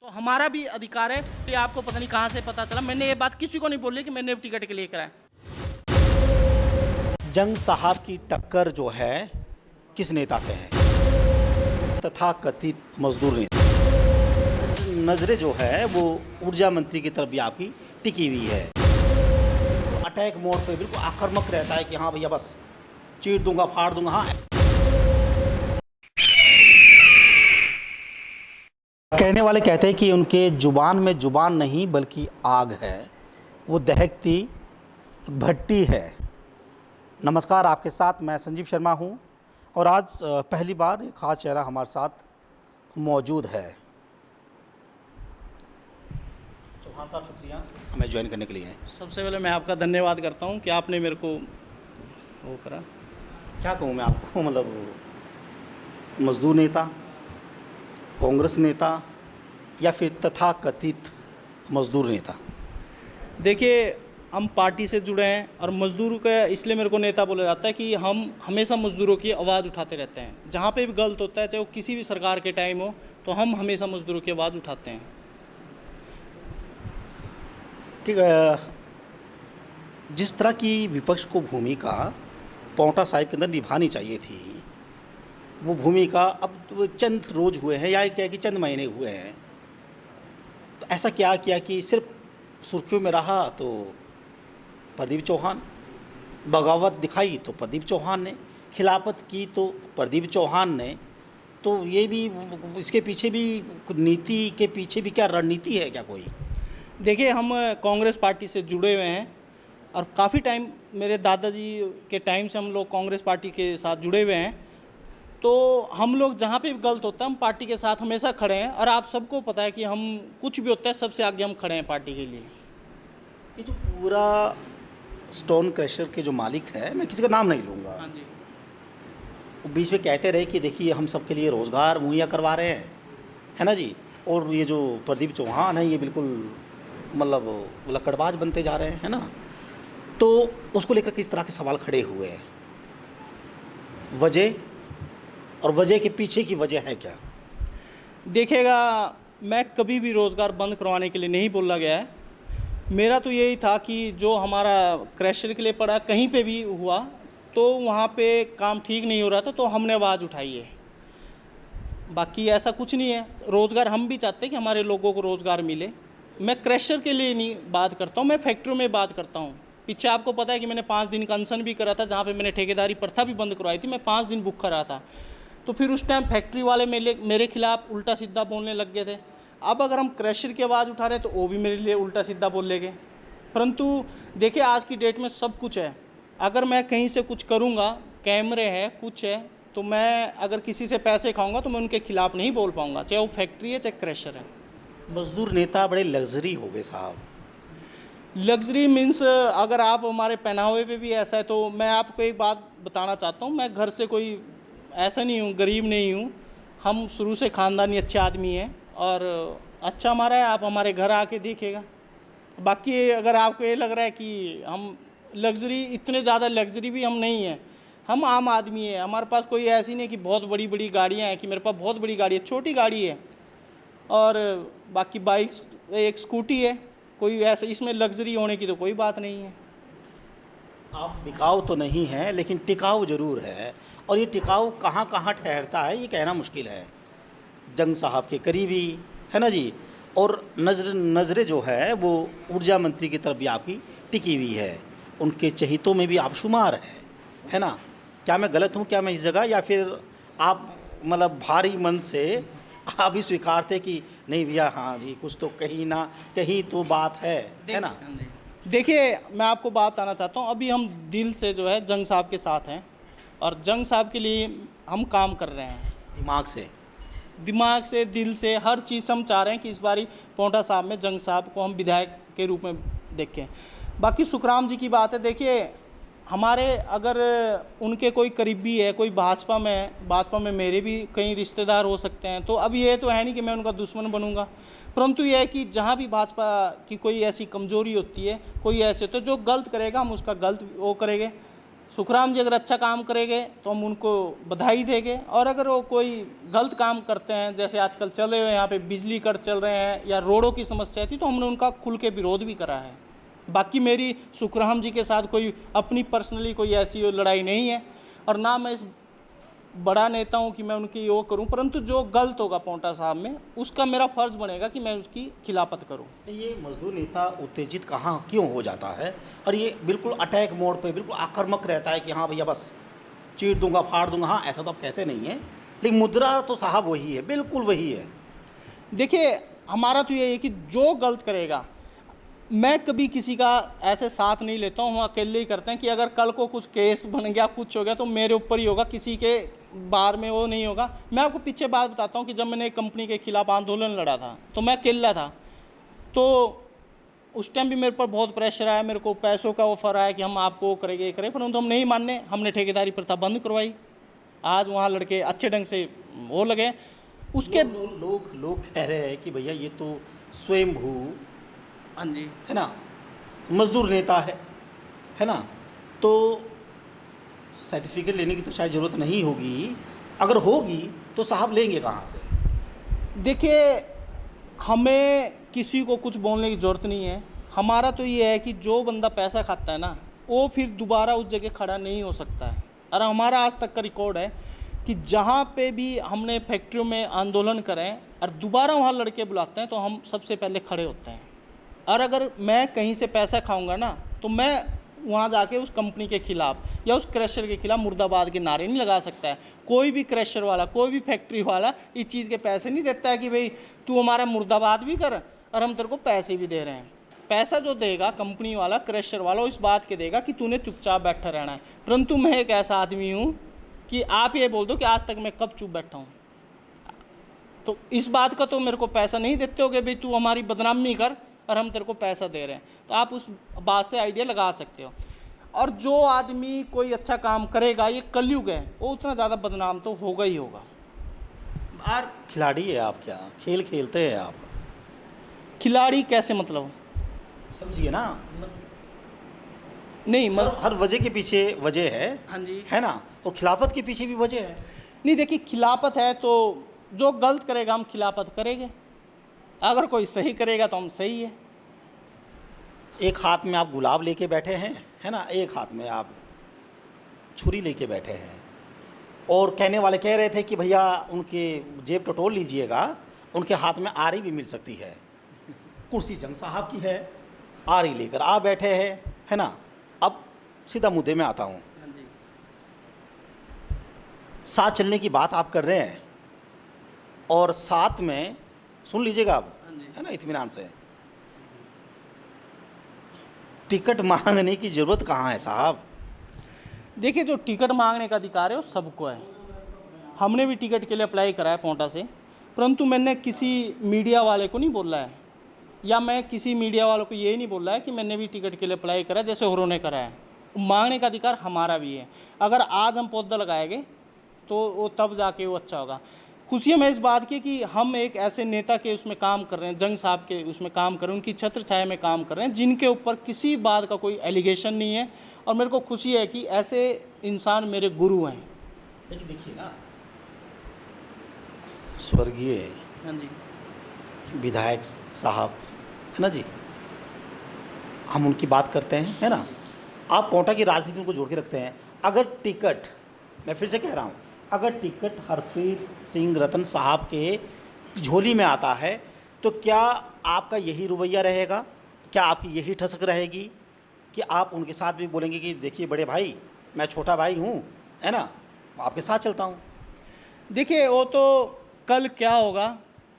तो हमारा भी अधिकार है। ये आपको पता नहीं कहाँ से पता चला, मैंने ये बात किसी को नहीं बोली कि मैंने टिकट के लिए कराया। जंग साहब की टक्कर जो है किस नेता से है? तथाकथित मजदूर नेता। नजरें जो है वो ऊर्जा मंत्री की तरफ भी आपकी टिकी हुई है। अटैक मोड पे बिल्कुल आक्रामक रहता है कि हाँ भैया बस चीर दूंगा फाड़ दूंगा। हाँ, कहने वाले कहते हैं कि उनके जुबान में जुबान नहीं बल्कि आग है, वो दहकती भट्टी है। नमस्कार, आपके साथ मैं संजीव शर्मा हूं और आज पहली बार एक ख़ास चेहरा हमारे साथ मौजूद है। चौहान साहब, शुक्रिया हमें ज्वाइन करने के लिए। सबसे पहले मैं आपका धन्यवाद करता हूँ कि आपने मेरे को वो करा। क्या कहूँ मैं आपको, मतलब मजदूर नेता, कांग्रेस नेता या फिर तथाकथित मजदूर नेता? देखिए, हम पार्टी से जुड़े हैं और मज़दूरों का इसलिए मेरे को नेता बोला जाता है कि हम हमेशा मज़दूरों की आवाज़ उठाते रहते हैं। जहाँ पे भी गलत होता है, चाहे वो किसी भी सरकार के टाइम हो, तो हम हमेशा मज़दूरों की आवाज़ उठाते हैं। कि जिस तरह की विपक्ष को भूमिका पांवटा साहिब के अंदर निभानी चाहिए थी, वो भूमिका अब तो चंद रोज हुए हैं या क्या कि चंद महीने हुए हैं, तो ऐसा क्या किया कि सिर्फ सुर्खियों में रहा तो प्रदीप चौहान, बगावत दिखाई तो प्रदीप चौहान ने, खिलाफत की तो प्रदीप चौहान ने। तो ये भी, इसके पीछे भी नीति के पीछे भी क्या रणनीति है क्या कोई? देखिए, हम कांग्रेस पार्टी से जुड़े हुए हैं और काफ़ी टाइम, मेरे दादाजी के टाइम से हम लोग कांग्रेस पार्टी के साथ जुड़े हुए हैं। तो हम लोग जहाँ पे भी गलत होता है, हम पार्टी के साथ हमेशा खड़े हैं और आप सबको पता है कि हम कुछ भी होता है सबसे आगे हम खड़े हैं पार्टी के लिए। ये जो पूरा स्टोन क्रशर के जो मालिक है, मैं किसी का नाम नहीं लूँगा, हाँ जी। वो बीच में कहते रहे कि देखिए हम सबके लिए रोज़गार मुहैया करवा रहे हैं, है ना जी। और ये जो प्रदीप चौहान है ये बिल्कुल मतलब लकड़बाज बनते जा रहे हैं, है ना। तो उसको लेकर किस तरह के सवाल खड़े हुए हैं, वजह, और वजह के पीछे की वजह है क्या? देखिएगा, मैं कभी भी रोज़गार बंद करवाने के लिए नहीं बोला गया है। मेरा तो यही था कि जो हमारा क्रैशर के लिए पड़ा, कहीं पे भी हुआ तो वहाँ पे काम ठीक नहीं हो रहा था तो हमने आवाज़ उठाई है। बाकी ऐसा कुछ नहीं है। रोज़गार हम भी चाहते हैं कि हमारे लोगों को रोज़गार मिले। मैं क्रैशर के लिए नहीं बात करता हूँ, मैं फैक्ट्रियों में बात करता हूँ। पीछे आपको पता है कि मैंने 5 दिन का अनशन भी करा था, जहाँ पे मैंने ठेकेदारी प्रथा भी बंद करवाई थी। मैं 5 दिन भूखा रहा था। तो फिर उस टाइम फैक्ट्री वाले मेरे खिलाफ उल्टा सीधा बोलने लग गए थे। अब अगर हम क्रैशर की आवाज़ उठा रहे हैं तो वो भी मेरे लिए उल्टा सीधा बोलेंगे। परंतु देखिए, आज की डेट में सब कुछ है। अगर मैं कहीं से कुछ करूँगा, कैमरे हैं, कुछ है, तो मैं अगर किसी से पैसे खाऊंगा तो मैं उनके खिलाफ नहीं बोल पाऊंगा, चाहे वो फैक्ट्री है चाहे क्रैशर है। मजदूर नेता बड़े लग्जरी हो गए साहब। लग्जरी मीन्स, अगर आप हमारे पहनावे पे भी ऐसा है तो मैं आपको एक बात बताना चाहता हूँ, मैं घर से कोई ऐसा नहीं हूँ, गरीब नहीं हूँ। हम शुरू से ख़ानदानी अच्छे आदमी हैं और अच्छा हमारा है। आप हमारे घर आके देखिएगा। बाकी अगर आपको ये लग रहा है कि हम लग्जरी, इतने ज़्यादा लग्जरी भी हम नहीं हैं। हम आम आदमी हैं। हमारे पास कोई ऐसी नहीं कि बहुत बड़ी बड़ी गाड़ियाँ हैं, कि मेरे पास बहुत बड़ी गाड़ी है, छोटी गाड़ी है और बाकी बाइक, एक स्कूटी है। कोई ऐसा इसमें लग्जरी होने की तो कोई बात नहीं है। आप बिकाऊ तो नहीं है लेकिन टिकाऊ ज़रूर है, और ये टिकाऊ कहाँ कहाँ ठहरता है ये कहना मुश्किल है। जंग साहब के करीबी, है ना जी, और नज़रें जो है वो ऊर्जा मंत्री की तरफ भी आपकी टिकी हुई है, उनके चहितों में भी आप शुमार है ना। क्या मैं गलत हूँ क्या मैं इस जगह, या फिर आप मतलब भारी मन से आप भी स्वीकारते कि नहीं भैया, हाँ जी कुछ तो कहीं ना कहीं तो बात है ना? देखिए, मैं आपको बात आना चाहता हूँ, अभी हम दिल से जो है जंग साहब के साथ हैं और जंग साहब के लिए हम काम कर रहे हैं। दिमाग से, दिल से, हर चीज़ हम चाह रहे हैं कि इस बारी पांवटा साहब में जंग साहब को हम विधायक के रूप में देखें। बाकी सुखराम जी की बात है, देखिए हमारे अगर उनके कोई करीबी है, कोई भाजपा में मेरे भी कई रिश्तेदार हो सकते हैं। तो अब ये तो है नहीं कि मैं उनका दुश्मन बनूंगा, परंतु यह है कि जहाँ भी भाजपा की कोई ऐसी कमजोरी होती है, कोई ऐसे तो जो गलत करेगा हम उसका गलत वो करेंगे, सुखराम जी अगर अच्छा काम करेंगे तो हम उनको बधाई देंगे, और अगर वो कोई गलत काम करते हैं, जैसे आजकल चले हुए यहाँ पे बिजली कट चल रहे हैं या रोडों की समस्या थी, तो हमने उनका खुल के विरोध भी करा है। बाकी मेरी सुखराम जी के साथ कोई अपनी पर्सनली कोई ऐसी लड़ाई नहीं है, और ना मैं इस बड़ा नेता हूँ कि मैं उनकी वो करूँ, परंतु जो गलत होगा पोंटा साहब में, उसका मेरा फ़र्ज़ बनेगा कि मैं उसकी खिलाफत करूँ। ये मजदूर नेता उत्तेजित कहाँ क्यों हो जाता है, और ये बिल्कुल अटैक मोड पे बिल्कुल आक्रामक रहता है कि हाँ भैया बस चीर दूंगा फाड़ दूंगा। हाँ, ऐसा तो आप कहते नहीं हैं, लेकिन मुद्रा तो साहब वही है, बिल्कुल वही है। देखिए, हमारा तो ये है कि जो गलत करेगा, मैं कभी किसी का ऐसे साथ नहीं लेता हूँ, हम अकेले ही करते हैं कि अगर कल को कुछ केस बन गया, कुछ हो गया, तो मेरे ऊपर ही होगा, किसी के बार में वो नहीं होगा। मैं आपको पीछे बात बताता हूँ कि जब मैंने एक कंपनी के खिलाफ आंदोलन लड़ा था, तो मैं अकेला था, तो उस टाइम भी मेरे पर बहुत प्रेशर आया, मेरे को पैसों का ऑफर आया कि हम आपको वो करेंगे, ये करें, परंतु हम नहीं मानने, हमने ठेकेदारी प्रथा बंद करवाई। आज वहाँ लड़के अच्छे ढंग से वो लगे। उसके लोग कह रहे हैं कि भैया ये तो स्वयंभू, हाँ जी, है ना, मजदूर नेता है ना, तो सर्टिफिकेट लेने की तो शायद ज़रूरत नहीं होगी, अगर होगी तो साहब लेंगे कहाँ से? देखिए, हमें किसी को कुछ बोलने की ज़रूरत नहीं है। हमारा तो ये है कि जो बंदा पैसा खाता है ना, वो फिर दोबारा उस जगह खड़ा नहीं हो सकता है। और हमारा आज तक का रिकॉर्ड है कि जहाँ पे भी हमने फैक्ट्रियों में आंदोलन करें और दोबारा वहाँ लड़के बुलाते हैं, तो हम सबसे पहले खड़े होते हैं। और अगर मैं कहीं से पैसा खाऊंगा ना, तो मैं वहाँ जाके उस कंपनी के खिलाफ या उस क्रशर के खिलाफ मुर्दाबाद के नारे नहीं लगा सकता है। कोई भी क्रशर वाला, कोई भी फैक्ट्री वाला इस चीज़ के पैसे नहीं देता है कि भाई तू हमारा मुर्दाबाद भी कर और हम तेरे को पैसे भी दे रहे हैं। पैसा जो देगा कंपनी वाला, क्रशर वाला, इस बात के देगा कि तूने चुपचाप बैठा रहना है। परंतु मैं एक ऐसा आदमी हूँ कि आप ये बोल दो कि आज तक मैं कब चुप बैठा हूँ, तो इस बात का तो मेरे को पैसा नहीं देते हो कि भाई तू हमारी बदनामी कर और हम तेरे को पैसा दे रहे हैं, तो आप उस बात से आइडिया लगा सकते हो। और जो आदमी कोई अच्छा काम करेगा, ये कलयुग है, वो उतना ज़्यादा बदनाम तो होगा ही होगा। यार खिलाड़ी है आप, क्या खेल खेलते हैं आप? खिलाड़ी कैसे मतलब? समझिए ना, नहीं हर वजह के पीछे वजह है, हाँ जी, है ना, और खिलाफत के पीछे भी वजह है। नहीं देखिए, खिलाफत है तो जो गलत करेगा हम खिलाफत करेंगे, अगर कोई सही करेगा तो हम सही है। एक हाथ में आप गुलाब लेके बैठे हैं, है ना, एक हाथ में आप छुरी लेके बैठे हैं, और कहने वाले कह रहे थे कि भैया उनके जेब टटोल लीजिएगा, उनके हाथ में आरी भी मिल सकती है। कुर्सी जंग साहब की है, आरी लेकर आप बैठे हैं, है ना। अब सीधा मुद्दे में आता हूँ। साथ चलने की बात आप कर रहे हैं, और साथ में सुन लीजिएगा आप, है ना, इत्मीनान से, टिकट मांगने की ज़रूरत कहाँ है साहब? देखिए, जो टिकट मांगने का अधिकार है वो सबको है। हमने भी टिकट के लिए अप्लाई करा है पोंटा से, परंतु मैंने किसी मीडिया वाले को नहीं बोला है, या मैं किसी मीडिया वालों को ये नहीं बोला है कि मैंने भी टिकट के लिए अप्लाई करा जैसे औरों ने करा है। मांगने का अधिकार हमारा भी है। अगर आज हम पौधा लगाएंगे तो वो तब जाके वो अच्छा होगा। खुशी है मैं इस बात की कि हम एक ऐसे नेता के उसमें काम कर रहे हैं, जंग साहब के उसमें काम कर रहे हैं, उनकी छत्र छाया में काम कर रहे हैं, जिनके ऊपर किसी बात का कोई एलिगेशन नहीं है। और मेरे को खुशी है कि ऐसे इंसान मेरे गुरु हैं। लेकिन देखिए ना, स्वर्गीय हाँ जी, विधायक साहब, है ना जी, हम उनकी बात करते हैं, है ना, आप पोंटा की राजनीति उनको जोड़ के रखते हैं। अगर टिकट, मैं फिर से कह रहा हूँ, अगर टिकट हरप्रीत सिंह रतन साहब के झोली में आता है, तो क्या आपका यही रवैया रहेगा? क्या आपकी यही ठसक रहेगी कि आप उनके साथ भी बोलेंगे कि देखिए बड़े भाई, मैं छोटा भाई हूँ, है ना, आपके साथ चलता हूँ? देखिए, वो तो कल क्या होगा,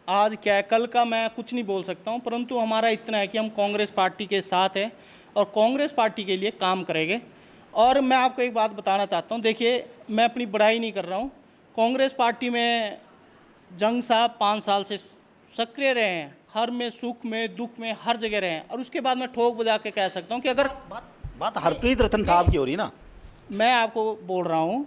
आज क्या है, कल का मैं कुछ नहीं बोल सकता हूँ, परंतु हमारा इतना है कि हम कांग्रेस पार्टी के साथ हैं और कांग्रेस पार्टी के लिए काम करेंगे। और मैं आपको एक बात बताना चाहता हूँ, देखिए, मैं अपनी बड़ाई नहीं कर रहा हूँ, कांग्रेस पार्टी में जंग साहब 5 साल से सक्रिय रहे हैं, हर में, सुख में, दुख में, हर जगह रहे हैं। और उसके बाद मैं ठोक बजा के कह सकता हूँ कि अगर बात हरप्रीत रतन साहब की हो रही ना, मैं आपको बोल रहा हूँ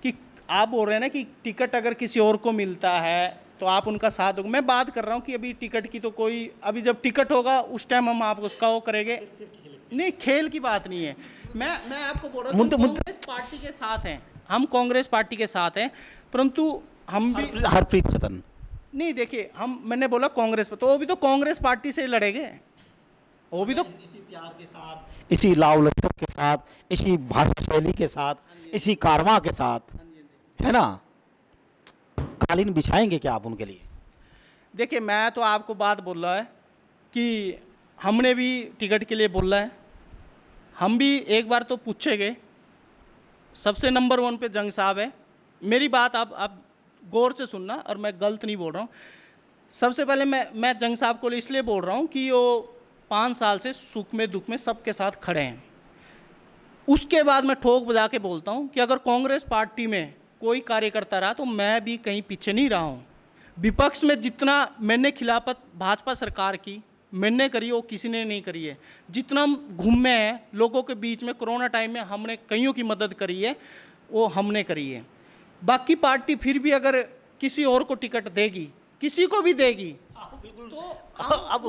कि आप बोल रहे हैं ना कि टिकट अगर किसी और को मिलता है तो आप उनका साथ दोगे। मैं बात कर रहा हूँ कि अभी टिकट की तो कोई, अभी जब टिकट होगा उस टाइम हम आप उसका वो करेंगे। फिर खेल नहीं, खेल की बात नहीं है। मैं आपको बोल रहा हूँ मुद्दे- मुद्दे- कांग्रेस पार्टी के साथ हैं, हम कांग्रेस पार्टी के साथ हैं, परंतु हम भी हरप्रीत रतन, नहीं, देखिए मैंने बोला कांग्रेस पर, तो वो भी तो कांग्रेस पार्टी से ही लड़ेंगे, वो भी तो इसी प्यार के साथ, इसी लाव लचक के साथ, इसी भाषा शैली के साथ, इसी कारवां के साथ, है ना, कालीन बिछाएंगे क्या आप उनके लिए? देखिए मैं तो आपको बात बोल रहा है कि हमने भी टिकट के लिए बोला है, हम भी एक बार तो पूछे गए, सबसे नंबर 1 पे जंग साहब है। मेरी बात आप गौर से सुनना, और मैं गलत नहीं बोल रहा हूँ। सबसे पहले मैं जंग साहब को इसलिए बोल रहा हूँ कि वो 5 साल से सुख में दुख में सबके साथ खड़े हैं। उसके बाद मैं ठोक बजा के बोलता हूँ कि अगर कांग्रेस पार्टी में कोई कार्यकर्ता रहा तो मैं भी कहीं पीछे नहीं रहा हूँ। विपक्ष में जितना मैंने खिलाफत भाजपा सरकार की मैंने करी, वो किसी ने नहीं करी है। जितना हम घूमे हैं लोगों के बीच में, कोरोना टाइम में हमने कईयों की मदद करी है, वो हमने करी है। बाकी पार्टी फिर भी अगर किसी और को टिकट देगी, किसी को भी देगी, तो अब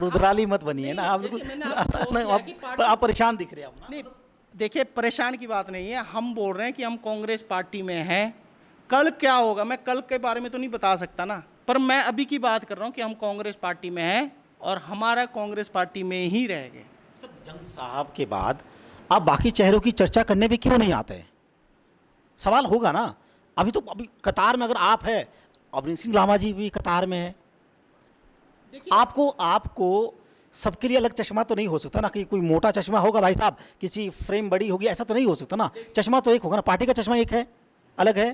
रुद्राली मत बनिए ना आप, बिल्कुल आप परेशान दिख रहे हैं आप। नहीं, देखिए परेशान की बात नहीं है, हम बोल रहे हैं कि हम कांग्रेस पार्टी में हैं। कल क्या होगा, मैं कल के बारे में तो नहीं बता सकता ना, पर मैं अभी की बात कर रहा हूँ कि हम कांग्रेस पार्टी में हैं और हमारा कांग्रेस पार्टी में ही रहेंगे। सर, जंग साहब के बाद आप बाकी चेहरों की चर्चा करने भी क्यों नहीं आते हैं? सवाल होगा ना। अभी कतार में अगर आप है, अवनीश सिंह लामा जी भी कतार में है, आपको सबके लिए अलग चश्मा तो नहीं हो सकता ना, कि कोई मोटा चश्मा होगा भाई साहब, किसी फ्रेम बड़ी होगी, ऐसा तो नहीं हो सकता ना। चश्मा तो एक होगा ना, पार्टी का चश्मा एक है, अलग है।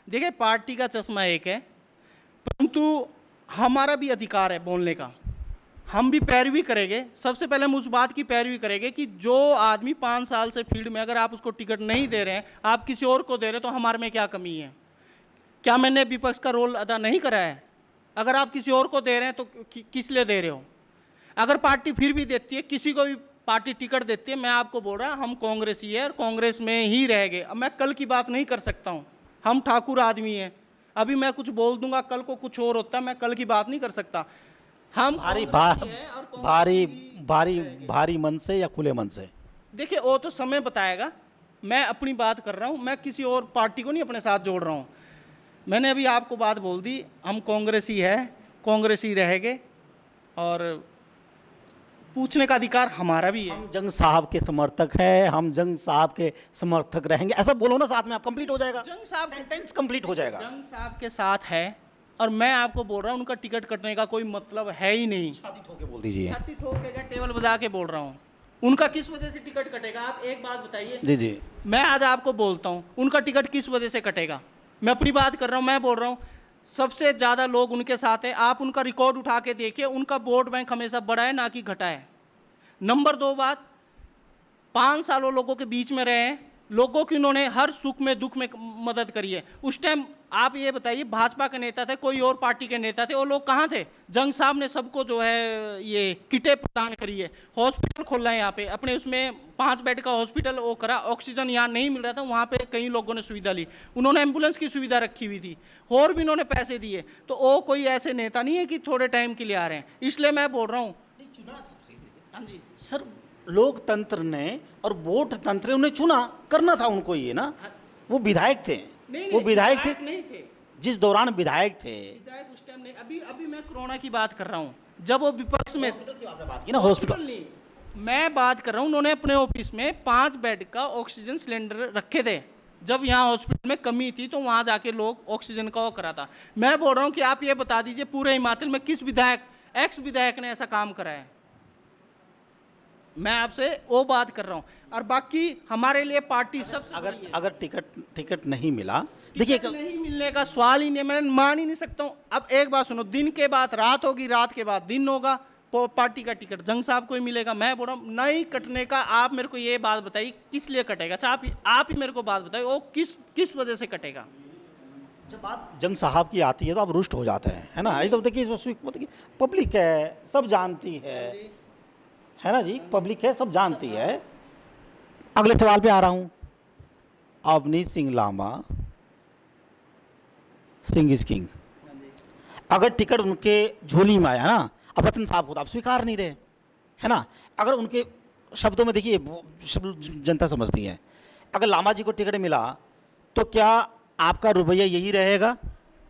देखिए पार्टी का चश्मा एक है, परंतु हमारा भी अधिकार है बोलने का, हम भी पैरवी करेंगे। सबसे पहले हम उस बात की पैरवी करेंगे कि जो आदमी 5 साल से फील्ड में, अगर आप उसको टिकट नहीं दे रहे हैं, आप किसी और को दे रहे हैं, तो हमारे में क्या कमी है? क्या मैंने विपक्ष का रोल अदा नहीं करा है? अगर आप किसी और को दे रहे हैं तो किस लिए दे रहे हो? अगर पार्टी फिर भी देती है, किसी को भी पार्टी टिकट देती है, मैं आपको बोल रहा हम कांग्रेस ही है और कांग्रेस में ही रहेंगे। अब मैं कल की बात नहीं कर सकता हूँ, हम ठाकुर आदमी हैं, अभी मैं कुछ बोल दूंगा, कल को कुछ और होता है, मैं कल की बात नहीं कर सकता। हम भारी मन से या खुले मन से? देखिए वो तो समय बताएगा, मैं अपनी बात कर रहा हूँ, मैं किसी और पार्टी को नहीं अपने साथ जोड़ रहा हूँ। मैंने अभी आपको बात बोल दी, हम कांग्रेस ही है, कांग्रेस ही रहेंगे, और पूछने का अधिकार हमारा भी है। हम जंग साहब के समर्थक हैं, हम जंग साहब के समर्थक रहेंगे, ऐसा बोलो ना साथ में, आप कंप्लीट हो जाएगा, जंग साहब सेंटेंस कंप्लीट हो जाएगा। जंग साहब के साथ है, और मैं आपको बोल रहा हूँ उनका टिकट कटने का कोई मतलब है ही नहीं। छाती ठोक के बोल दीजिए। छाती ठोकेगा, टेबल बजा के बोल रहा हूँ, उनका किस वजह से टिकट कटेगा? आप एक बात बताइए। जी जी, मैं आज आपको बोलता हूँ उनका टिकट किस वजह से कटेगा। मैं अपनी बात कर रहा हूँ, मैं बोल रहा हूँ सबसे ज़्यादा लोग उनके साथ हैं। आप उनका रिकॉर्ड उठा के देखिए, उनका वोट बैंक हमेशा बढ़ा है, ना कि घटा है। नंबर 2 बात, 5 सालों लोगों के बीच में रहे हैं, लोगों की उन्होंने हर सुख में दुख में मदद करी है। उस टाइम आप ये बताइए, भाजपा के नेता थे, कोई और पार्टी के नेता थे, वो लोग कहाँ थे? जंग साहब ने सबको जो है ये किटें प्रदान करी है, हॉस्पिटल खोला है यहाँ पे अपने, उसमें 5 बेड का हॉस्पिटल वो करा, ऑक्सीजन यहाँ नहीं मिल रहा था, वहाँ पे कई लोगों ने सुविधा ली, उन्होंने एम्बुलेंस की सुविधा रखी हुई थी, और भी उन्होंने पैसे दिए। तो वो कोई ऐसे नेता नहीं है कि थोड़े टाइम के लिए आ रहे हैं। इसलिए मैं बोल रहा हूँ, हाँ जी सर, लोकतंत्र ने और वोट तंत्र ने उन्हें चुना, करना था उनको ये ना। वो विधायक थे, वो विधायक थे नहीं थे, जिस दौरान विधायक थे, विधायक उस टाइम नहीं। अभी मैं कोरोना की बात कर रहा हूँ, जब वो विपक्ष में, हॉस्पिटल की आपने बात की ना, हॉस्पिटल नहीं, मैं बात कर रहा हूँ उन्होंने अपने ऑफिस में 5 बेड का ऑक्सीजन सिलेंडर रखे थे। जब यहाँ हॉस्पिटल में कमी थी तो वहाँ जाके लोग ऑक्सीजन का वो करा था। मैं बोल रहा हूँ कि आप ये बता दीजिए पूरे हिमाचल में किस विधायक, एक्स विधायक ने ऐसा काम करा है? मैं आपसे वो बात कर रहा हूँ। और बाकी हमारे लिए पार्टी सबसे अगर टिकट नहीं मिला, देखिए नहीं मिलने का सवाल ही नहीं, मैं मान ही नहीं सकता हूँ। अब एक बात सुनो, दिन के बाद रात होगी, रात के बाद दिन होगा, पार्टी का टिकट जंग साहब को ही मिलेगा। मैं बोल रहा हूँ नहीं कटने का। आप मेरे को ये बात बताइए किस लिए कटेगा? अच्छा आप ही मेरे को बात बताइए, वो किस वजह से कटेगा? जब बात जंग साहब की आती है तो आप रुष्ट हो जाते हैं, है ना। ये तो देखिए पब्लिक है, सब जानती है ना जी, पब्लिक है, सब जानती है। अगले सवाल पे आ रहा हूँ। अवनीश सिंह लामा, सिंह इज किंग, अगर टिकट उनके झोली में आया ना, अब रतन साहब को तो आप स्वीकार नहीं रहे, है ना। अगर उनके शब्दों में देखिए, वो शब्द जनता समझती है। अगर लांबा जी को टिकट मिला तो क्या आपका रवैया यही रहेगा,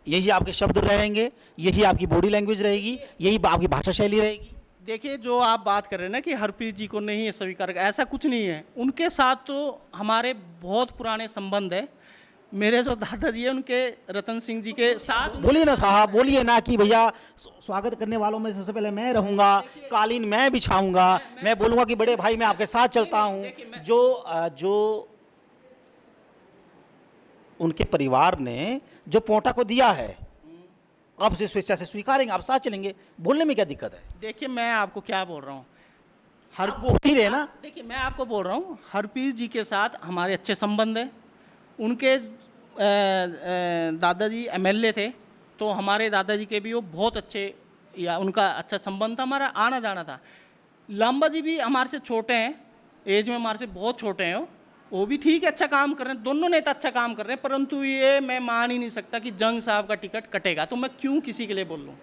यही आपके शब्द रहेंगे, यही आपकी बॉडी लैंग्वेज रहेगी, यही आपकी भाषा शैली रहेगी? देखिए, जो आप बात कर रहे हैं ना कि हरप्रीत जी को नहीं है स्वीकार, ऐसा कुछ नहीं है। उनके साथ तो हमारे बहुत पुराने संबंध है। मेरे जो दादाजी है उनके रतन सिंह जी के साथ। बोलिए ना साहब, बोलिए ना कि भैया स्वागत करने वालों में सबसे पहले मैं रहूंगा, कालीन मैं बिछाऊंगा, मैं बोलूंगा कि बड़े भाई मैं आपके साथ चलता हूं। जो उनके परिवार ने जो पोंटा को दिया है, आप उसे स्वेच्छा से स्वीकारेंगे, आप साथ चलेंगे, बोलने में क्या दिक्कत है? देखिए, मैं आपको क्या बोल रहा हूँ, आप बोल ही रहे ना। देखिए मैं आपको बोल रहा हूँ, हरप्रीत जी के साथ हमारे अच्छे संबंध हैं। उनके दादाजी एमएलए थे, तो हमारे दादाजी के भी वो बहुत अच्छे, या उनका अच्छा संबंध था, हमारा आना जाना था। लांबा जी भी हमारे से छोटे हैं, एज में हमारे से बहुत छोटे हैं। वो भी ठीक है, अच्छा काम कर रहे हैं, दोनों नेता अच्छा काम कर रहे हैं। परंतु ये मैं मान ही नहीं सकता कि जंग साहब का टिकट कटेगा। तो मैं क्यों किसी के लिए बोल लूँ?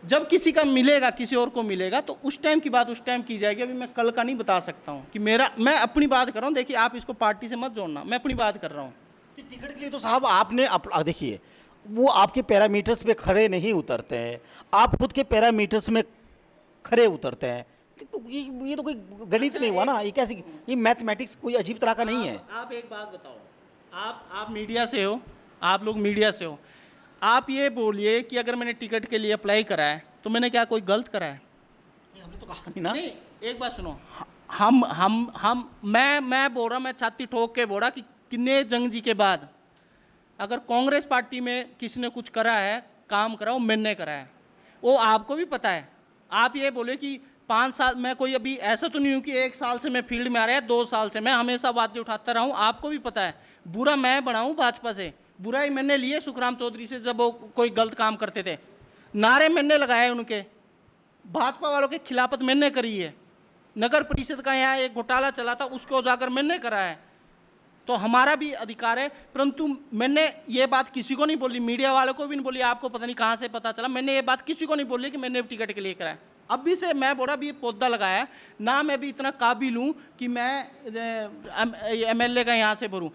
जब किसी का मिलेगा, किसी और को मिलेगा, तो उस टाइम की बात उस टाइम की जाएगी। अभी मैं कल का नहीं बता सकता हूँ कि मैं अपनी बात कर रहा हूँ। देखिए, आप इसको पार्टी से मत जोड़ना, मैं अपनी बात कर रहा हूँ। टिकट के लिए तो साहब आपने देखिए, वो आपके पैरामीटर्स पे खड़े नहीं उतरते हैं, आप खुद के पैरामीटर्स में खड़े उतरते हैं। तो ये तो कोई गणित नहीं हुआ ना, ये कैसी, ये मैथमेटिक्स कोई अजीब तरह का नहीं है। आप एक बात बताओ, आप मीडिया से हो, आप लोग मीडिया से हो, आप ये बोलिए कि अगर मैंने टिकट के लिए अप्लाई करा है तो मैंने क्या कोई गलत करा है? हमने तो कहा नहीं ना। नहीं, एक बात सुनो, मैं बोल रहा, मैं छाती ठोक के बोल रहा कि किन्ने जंग जी के बाद अगर कांग्रेस पार्टी में किसी ने कुछ करा है, काम करा, वो मैंने करा है, वो आपको भी पता है। आप ये बोले कि 5 साल, मैं कोई अभी ऐसा तो नहीं हूँ कि 1 साल से मैं फील्ड में आ रहा है, 2 साल से, मैं हमेशा बातें उठाता रहा हूँ, आपको भी पता है। बुरा मैं बनाऊँ भाजपा से, बुराई मैंने लिए सुखराम चौधरी से, जब वो कोई गलत काम करते थे, नारे मैंने लगाए उनके, भाजपा वालों के खिलाफत मैंने करी है। नगर परिषद का यहाँ एक घोटाला चला था, उसको उजागर मैंने करा है। तो हमारा भी अधिकार है। परंतु मैंने ये बात किसी को नहीं बोली, मीडिया वालों को भी नहीं बोली, आपको पता नहीं कहाँ से पता चला, मैंने ये बात किसी को नहीं बोली कि मैंने टिकट के लिए कराया। अभी से मैं बोला भी ये पौधा लगाया ना, मैं भी इतना काबिल हूँ कि मैं एमएलए का यहाँ से भरूँ।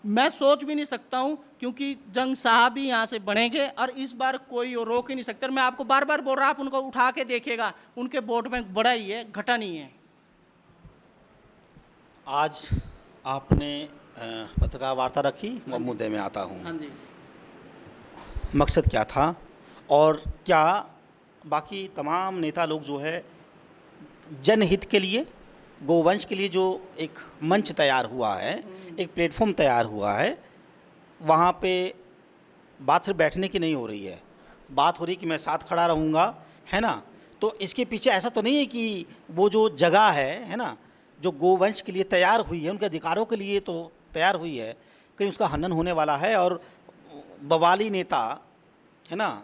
मैं सोच भी नहीं सकता हूँ, क्योंकि जंग साहब ही यहाँ से बनेंगे और इस बार कोई रोक ही नहीं सकता। मैं आपको बार बार बोल रहा, आप उनको उठा के देखिएगा, उनके वोट बैंक बढ़ा ही है, घटा नहीं है। आज आपने पत्रकार वार्ता रखी, मुद्दे में आता हूँ। हाँ जी। मकसद क्या था, और क्या बाकी तमाम नेता लोग जो है जनहित के लिए, गोवंश के लिए जो एक मंच तैयार हुआ है, एक प्लेटफॉर्म तैयार हुआ है, वहाँ पे बात सिर्फ बैठने की नहीं हो रही है, बात हो रही कि मैं साथ खड़ा रहूँगा, है ना। तो इसके पीछे ऐसा तो नहीं है कि वो जो जगह है ना, जो गोवंश के लिए तैयार हुई है, उनके अधिकारों के लिए तो तैयार हुई है, कहीं उसका हनन होने वाला है और बवाली नेता, है ना,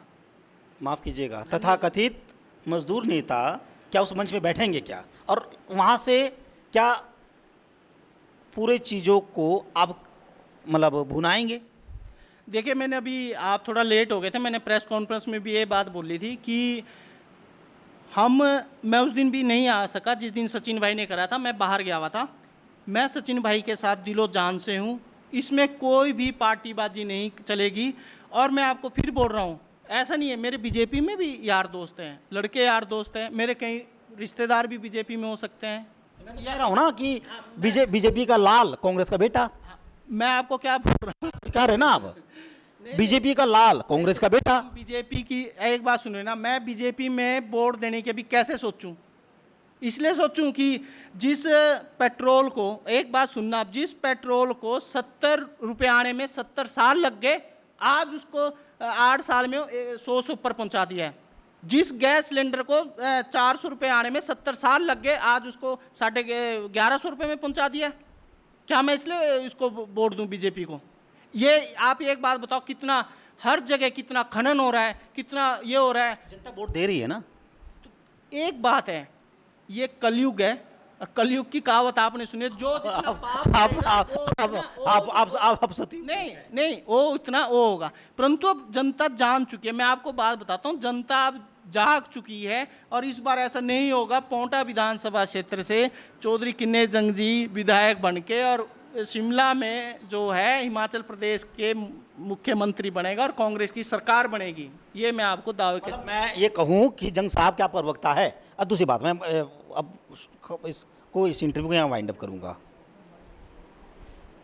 माफ़ कीजिएगा, तथाकथित मजदूर नेता क्या उस मंच पे बैठेंगे क्या, और वहाँ से क्या पूरे चीज़ों को आप मतलब भुनाएंगे? देखिए, मैंने अभी, आप थोड़ा लेट हो गए थे, मैंने प्रेस कॉन्फ्रेंस में भी ये बात बोली थी कि मैं उस दिन भी नहीं आ सका जिस दिन सचिन भाई ने करा था, मैं बाहर गया हुआ था। मैं सचिन भाई के साथ दिलो जान से हूँ, इसमें कोई भी पार्टीबाजी नहीं चलेगी। और मैं आपको फिर बोल रहा हूँ, ऐसा नहीं है, मेरे बीजेपी में भी यार दोस्त हैं, लड़के यार दोस्त हैं, मेरे कई रिश्तेदार भी बीजेपी में हो सकते हैं। मैं तो कह रहा हूँ ना कि बीजेपी का लाल कांग्रेस का बेटा। मैं आपको क्या बोल रहा हूँ, कह रहे ना आप, बीजेपी का लाल कांग्रेस का बेटा। बीजेपी की एक बात सुनिए ना, मैं बीजेपी में वोट देने के भी कैसे सोचूं? इसलिए सोचूं कि जिस पेट्रोल को, एक बात सुनना आप, जिस पेट्रोल को 70 रुपये आने में 70 साल लग गए, आज उसको 8 साल में 100 से ऊपर पहुंचा दिया है। जिस गैस सिलेंडर को 400 रुपये आने में 70 साल लग गए, आज उसको 1150 रुपये में पहुंचा दिया। क्या मैं इसलिए इसको वोट दूं बीजेपी को? ये आप एक बात बताओ, कितना हर जगह कितना खनन हो रहा है, कितना ये हो रहा है, जनता वोट दे रही है ना। तो एक बात है, ये कलयुग है, और कलयुग की कहावत आपने सुनी, जो जितना पाप करेगा, आप सती नहीं वो इतना वो होगा। परंतु अब जनता जान चुकी है। मैं आपको बात बताता हूँ, जनता अब जाग चुकी है और इस बार ऐसा नहीं होगा। पोंटा विधानसभा क्षेत्र से चौधरी किन्ने जंग जी विधायक बन के और शिमला में जो है हिमाचल प्रदेश के मुख्यमंत्री बनेगा और कांग्रेस की सरकार बनेगी। ये मैं आपको दावे के मैं ये कहूँ कि जंग साहब क्या प्रवक्ता है। और दूसरी बात, मैं अब इस इंटरव्यू को यहाँ वाइंड अप करूँगा।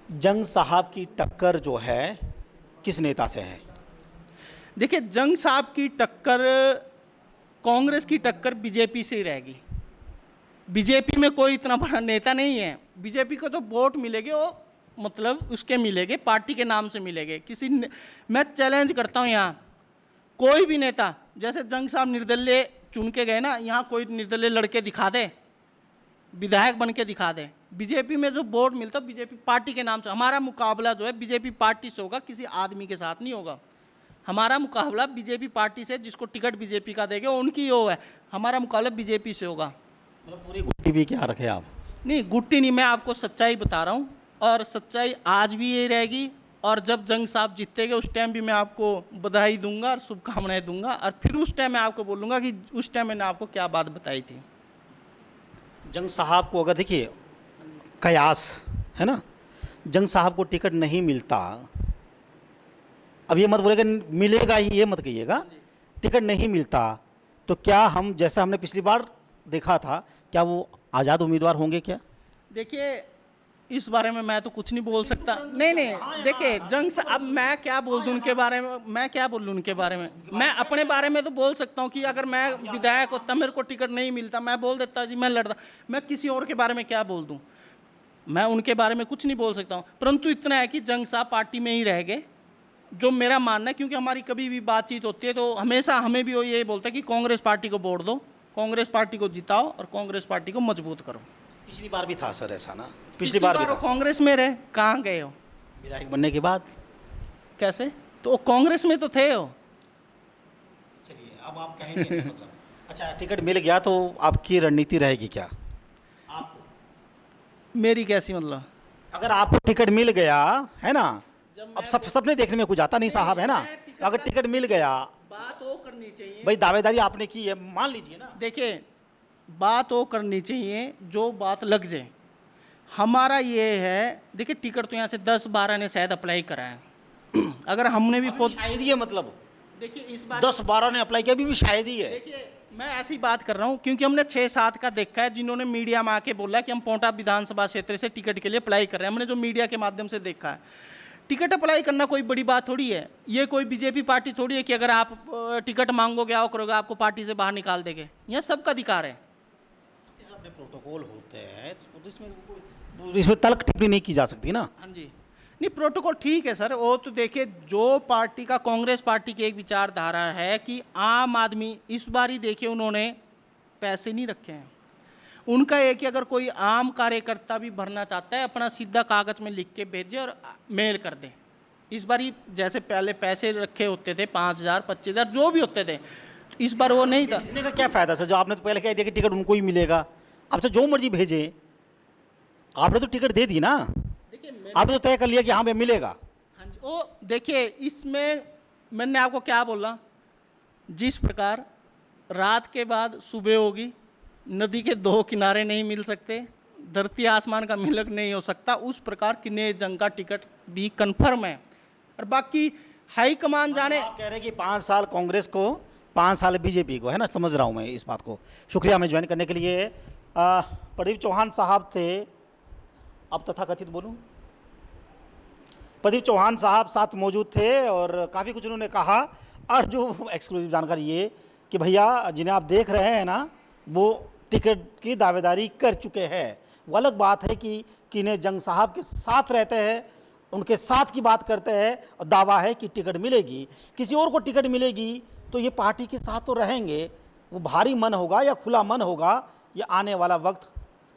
जंग साहब की टक्कर जो है किस नेता से है? देखिए, जंग साहब की टक्कर, कांग्रेस की टक्कर बीजेपी से ही रहेगी। बीजेपी में कोई इतना बड़ा नेता नहीं है। बीजेपी को तो वोट मिलेंगे, वो मतलब उसके मिलेंगे, पार्टी के नाम से मिलेंगे। मैं चैलेंज करता हूँ यहाँ कोई भी नेता, जैसे जंग साहब निर्दलीय चुन के गए ना, यहाँ कोई निर्दलीय लड़के दिखा दे, विधायक बन के दिखा दे। बीजेपी में जो वोट मिलता है बीजेपी पार्टी के नाम से। हमारा मुकाबला जो है बीजेपी पार्टी से होगा, किसी आदमी के साथ नहीं होगा। हमारा मुकाबला बीजेपी पार्टी से, जिसको टिकट बीजेपी का देंगे उनकी वो है। हमारा मुकाबला बीजेपी से होगा। मतलब पूरी गुट्टी भी क्या रखे आप? नहीं, गुट्टी नहीं, मैं आपको सच्चाई बता रहा हूँ और सच्चाई आज भी यही रहेगी। और जब जंग साहब जीतेंगे उस टाइम भी मैं आपको बधाई दूंगा और शुभकामनाएं दूंगा और फिर उस टाइम मैं आपको बोलूँगा कि उस टाइम मैंने आपको क्या बात बताई थी। जंग साहब को अगर देखिए कयास है ना, जंग साहब को टिकट नहीं मिलता, अब ये मत बोलेगा मिलेगा ही, ये मत कहिएगा, टिकट नहीं मिलता तो क्या हम, जैसा हमने पिछली बार देखा था, क्या वो आज़ाद उम्मीदवार होंगे क्या? देखिए, इस बारे में मैं तो कुछ नहीं बोल सकता। नहीं, देखिए जंग से अब मैं क्या बोल दूं उनके बारे में, मैं क्या बोल लूँ उनके बारे में। मैं अपने बारे में तो बोल सकता हूँ कि अगर मैं विधायक होता, मेरे को टिकट नहीं मिलता, मैं बोल देता जी मैं लड़ता। मैं किसी और के बारे में क्या बोल दूँ, मैं उनके बारे में कुछ नहीं बोल सकता हूँ। परंतु इतना है कि जंग साहब पार्टी में ही रह गए, जो मेरा मानना है। क्योंकि हमारी कभी भी बातचीत होती है तो हमेशा हमें भी वो यही बोलता है कि कांग्रेस पार्टी को वोट दो, कांग्रेस पार्टी को जिताओ और कांग्रेस पार्टी को मजबूत करो। पिछली बार भी था सर ऐसा ना, पिछली बार भी था। कांग्रेस में रहे, कहाँ गए हो विधायक बनने के बाद? कैसे? तो वो कांग्रेस में तो थे हो। चलिए अब आप कहेंगे नहीं, मतलब अच्छा टिकट मिल गया तो आपकी रणनीति रहेगी क्या? आपको मेरी कैसी मतलब? अगर आपको टिकट मिल गया है ना, अब सबने देखने में कुछ आता नहीं साहब है ना, अगर टिकट मिल गया, बात वो करनी चाहिए भाई, दावेदारी आपने की है, मान लीजिए ना। देखिए, बात वो करनी चाहिए जो बात लग जाए। हमारा ये है, देखिए टिकट तो यहाँ से 10-12 ने शायद अप्लाई करा है। अगर हमने भी शायद ही है, मतलब देखिए इस बार 10-12 ने अप्लाई किया, अभी भी शायद ही है। देखिए मैं ऐसी बात कर रहा हूँ क्योंकि हमने 6-7 का देखा है जिन्होंने मीडिया में आके बोला कि हम पोंटा विधानसभा क्षेत्र से टिकट के लिए अप्लाई कर रहे हैं। हमने जो मीडिया के माध्यम से देखा है, टिकट अप्लाई करना कोई बड़ी बात थोड़ी है। ये कोई बीजेपी पार्टी थोड़ी है कि अगर आप टिकट मांगोगे, आओ करोगे, आपको पार्टी से बाहर निकाल देंगे। यह सबका अधिकार है। सबके अपने प्रोटोकॉल होते हैं, इसमें तल्ख टिप्पणी नहीं की जा सकती ना। हाँ जी, नहीं प्रोटोकॉल ठीक है सर। वो तो देखिए, जो पार्टी का, कांग्रेस पार्टी की एक विचारधारा है कि आम आदमी, इस बार ही देखिए उन्होंने पैसे नहीं रखे हैं। उनका एक कि अगर कोई आम कार्यकर्ता भी भरना चाहता है, अपना सीधा कागज में लिख के भेजे और मेल कर दे। इस बार ही जैसे पहले पैसे रखे होते थे 5,000 25,000 जो भी होते थे, इस बार वो नहीं था। भेजने का क्या फ़ायदा सर? जो आपने तो पहले कह दिया कि टिकट उनको ही मिलेगा, आपसे जो मर्जी भेजे, आपने तो टिकट दे दी ना। देखिए आपने तो तय कर लिया कि हाँ भाई मिलेगा। हाँ जी, वो देखिए इसमें मैंने आपको क्या बोला, जिस प्रकार रात के बाद सुबह होगी, नदी के 2 किनारे नहीं मिल सकते, धरती आसमान का मिलक नहीं हो सकता, उस प्रकार किन्ने जंग का टिकट भी कंफर्म है। और बाकी हाईकमान जाने। आप कह रहे हैं कि 5 साल कांग्रेस को, 5 साल बीजेपी को, है ना? समझ रहा हूँ मैं इस बात को। शुक्रिया हमें ज्वाइन करने के लिए। प्रदीप चौहान साहब थे, अब तथाकथित बोलूँ, प्रदीप चौहान साहब साथ मौजूद थे और काफ़ी कुछ उन्होंने कहा। और जो एक्सक्लूसिव जानकारी ये कि भैया जिन्हें आप देख रहे हैं ना, वो टिकट की दावेदारी कर चुके हैं। वो अलग बात है कि किन्हें जंग साहब के साथ रहते हैं, उनके साथ की बात करते हैं और दावा है कि टिकट मिलेगी। किसी और को टिकट मिलेगी तो ये पार्टी के साथ तो रहेंगे। वो भारी मन होगा या खुला मन होगा, ये आने वाला वक्त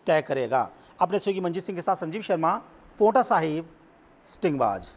तय करेगा। अपने सहयोगी मंजीत सिंह के साथ संजीव शर्मा, पोंटा साहिब, स्टिंगबाज।